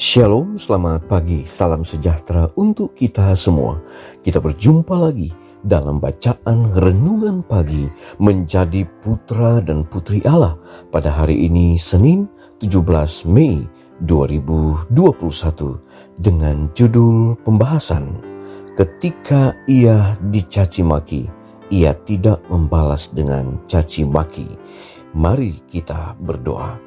Shalom, selamat pagi, salam sejahtera untuk kita semua. Kita berjumpa lagi dalam bacaan renungan pagi menjadi putra dan putri Allah pada hari ini Senin 17 Mei 2021 dengan judul pembahasan Ketika ia dicaci maki, ia tidak membalas dengan caci maki. Mari kita berdoa.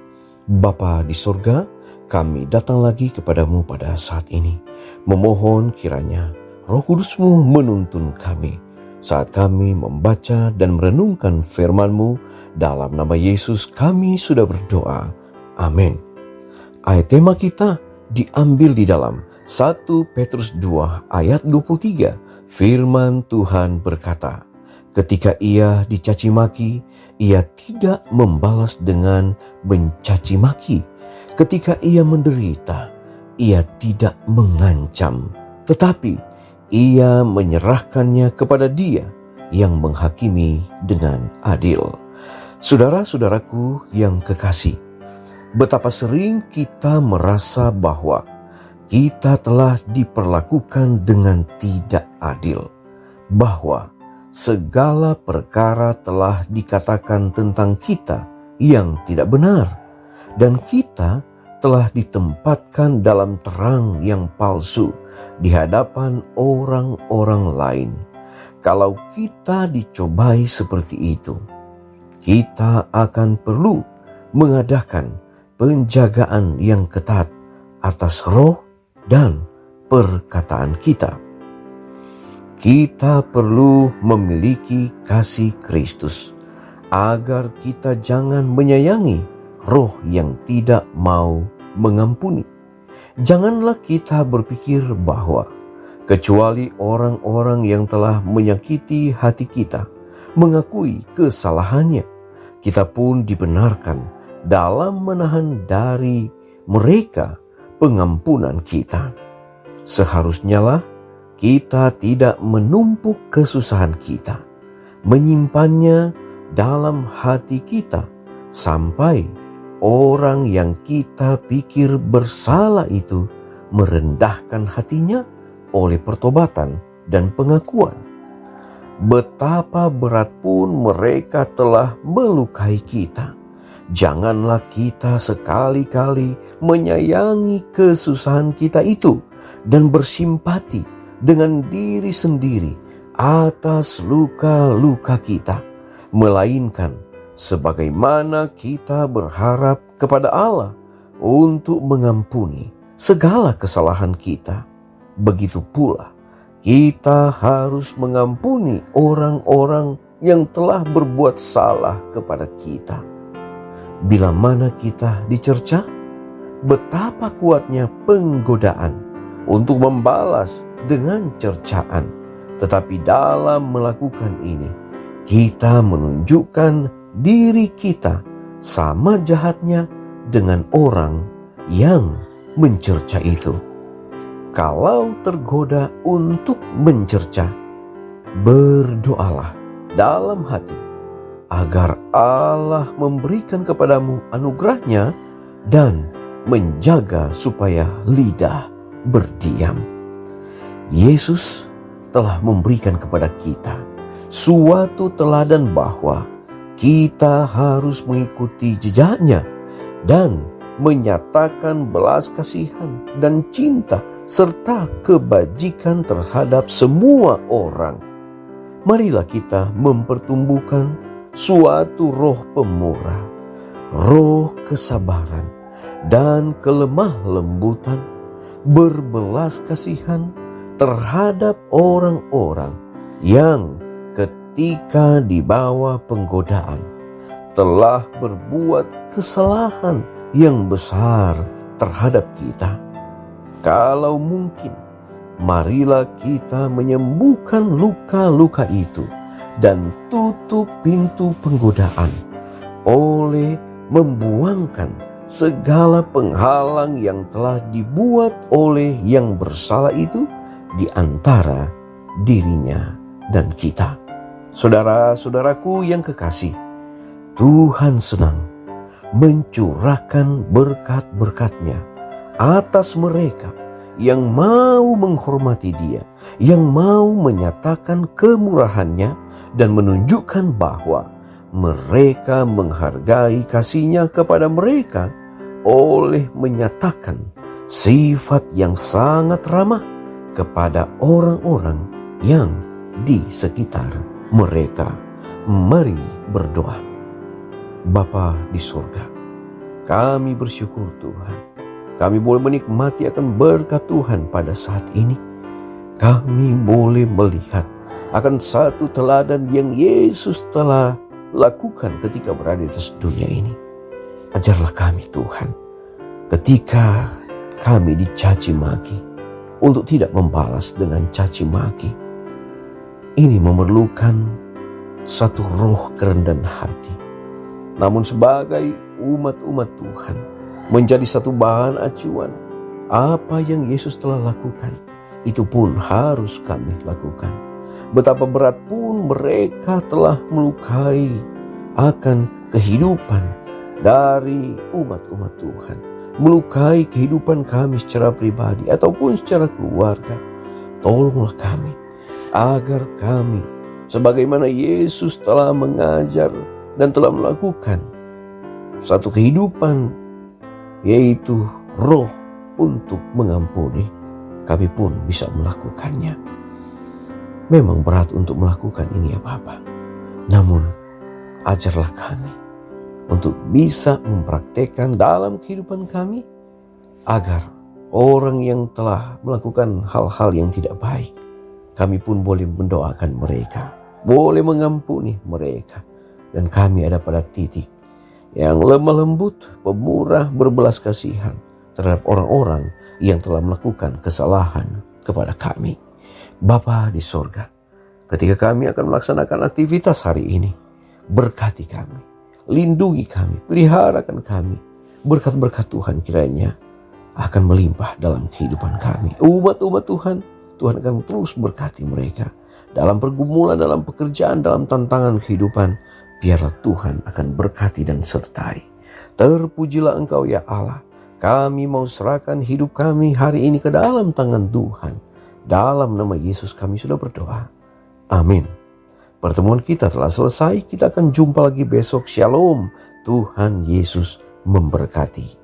Bapa di sorga, kami datang lagi kepadamu pada saat ini, memohon kiranya Roh Kudus-Mu menuntun kami saat kami membaca dan merenungkan firman-Mu. Dalam nama Yesus kami sudah berdoa. Amin. Ayat tema kita diambil di dalam 1 Petrus 2 ayat 23. Firman Tuhan berkata, ketika ia dicaci maki, ia tidak membalas dengan mencaci maki. Ketika ia menderita, ia tidak mengancam, tetapi ia menyerahkannya kepada Dia yang menghakimi dengan adil. Saudara-saudaraku yang kekasih, betapa sering kita merasa bahwa kita telah diperlakukan dengan tidak adil, bahwa segala perkara telah dikatakan tentang kita yang tidak benar, dan kita telah ditempatkan dalam terang yang palsu di hadapan orang-orang lain. Kalau kita dicobai seperti itu, kita akan perlu mengadakan penjagaan yang ketat atas roh dan perkataan kita. Kita perlu memiliki kasih Kristus agar kita jangan menyayangi roh yang tidak mau mengampuni. Janganlah kita berpikir bahwa kecuali orang-orang yang telah menyakiti hati kita mengakui kesalahannya, kita pun dibenarkan dalam menahan dari mereka pengampunan kita. Seharusnya lah kita tidak menumpuk kesusahan kita, menyimpannya dalam hati kita sampai orang yang kita pikir bersalah itu merendahkan hatinya oleh pertobatan dan pengakuan. Betapa berat pun mereka telah melukai kita, janganlah kita sekali-kali menyayangi kesusahan kita itu dan bersimpati dengan diri sendiri atas luka-luka kita, melainkan sebagaimana kita berharap kepada Allah untuk mengampuni segala kesalahan kita, begitu pula kita harus mengampuni orang-orang yang telah berbuat salah kepada kita. Bila mana kita dicerca, betapa kuatnya penggodaan untuk membalas dengan cercaan. Tetapi dalam melakukan ini, kita menunjukkan diri kita sama jahatnya dengan orang yang mencerca itu. Kalau tergoda untuk mencerca, berdoalah dalam hati agar Allah memberikan kepadamu anugerahnya dan menjaga supaya lidah berdiam. Yesus telah memberikan kepada kita suatu teladan bahwa kita harus mengikuti jejaknya dan menyatakan belas kasihan dan cinta serta kebajikan terhadap semua orang. Marilah kita mempertumbuhkan suatu roh pemurah, roh kesabaran dan kelemah lembutan, berbelas kasihan terhadap orang-orang yang ketika di bawah penggodaan telah berbuat kesalahan yang besar terhadap kita. Kalau mungkin, marilah kita menyembuhkan luka-luka itu dan tutup pintu penggodaan oleh membuangkan segala penghalang yang telah dibuat oleh yang bersalah itu di antara dirinya dan kita. Saudara-saudaraku yang kekasih, Tuhan senang mencurahkan berkat-berkat-Nya atas mereka yang mau menghormati Dia, yang mau menyatakan kemurahannya dan menunjukkan bahwa mereka menghargai kasih-Nya kepada mereka oleh menyatakan sifat yang sangat ramah kepada orang-orang yang di sekitar mereka. Mari berdoa. Bapa di surga, kami bersyukur Tuhan, kami boleh menikmati akan berkat Tuhan pada saat ini. Kami boleh melihat akan satu teladan yang Yesus telah lakukan ketika berada di atas dunia ini. Ajarlah kami Tuhan, ketika kami dicaci maki, untuk tidak membalas dengan caci maki. Ini memerlukan satu roh kerendahan hati. Namun sebagai umat-umat Tuhan, menjadi satu bahan acuan. Apa yang Yesus telah lakukan, itu pun harus kami lakukan. Betapa berat pun mereka telah melukai akan kehidupan dari umat-umat Tuhan, melukai kehidupan kami secara pribadi ataupun secara keluarga. Tolonglah kami agar kami, sebagaimana Yesus telah mengajar dan telah melakukan satu kehidupan, yaitu roh untuk mengampuni, kami pun bisa melakukannya. Memang berat untuk melakukan ini ya Bapa, namun ajarlah kami untuk bisa mempraktekkan dalam kehidupan kami, agar orang yang telah melakukan hal-hal yang tidak baik, kami pun boleh mendoakan mereka, boleh mengampuni mereka. Dan kami ada pada titik yang lemah lembut, pemurah, berbelas kasihan terhadap orang-orang yang telah melakukan kesalahan kepada kami. Bapa di sorga, ketika kami akan melaksanakan aktivitas hari ini, berkati kami, lindungi kami, peliharakan kami. Berkat-berkat Tuhan kiranya akan melimpah dalam kehidupan kami. Umat-umat Tuhan, Tuhan akan terus berkati mereka dalam pergumulan, dalam pekerjaan, dalam tantangan kehidupan. Biarlah Tuhan akan berkati dan sertai. Terpujilah Engkau ya Allah. Kami mau serahkan hidup kami hari ini ke dalam tangan Tuhan. Dalam nama Yesus kami sudah berdoa. Amin. Pertemuan kita telah selesai. Kita akan jumpa lagi besok. Shalom. Tuhan Yesus memberkati.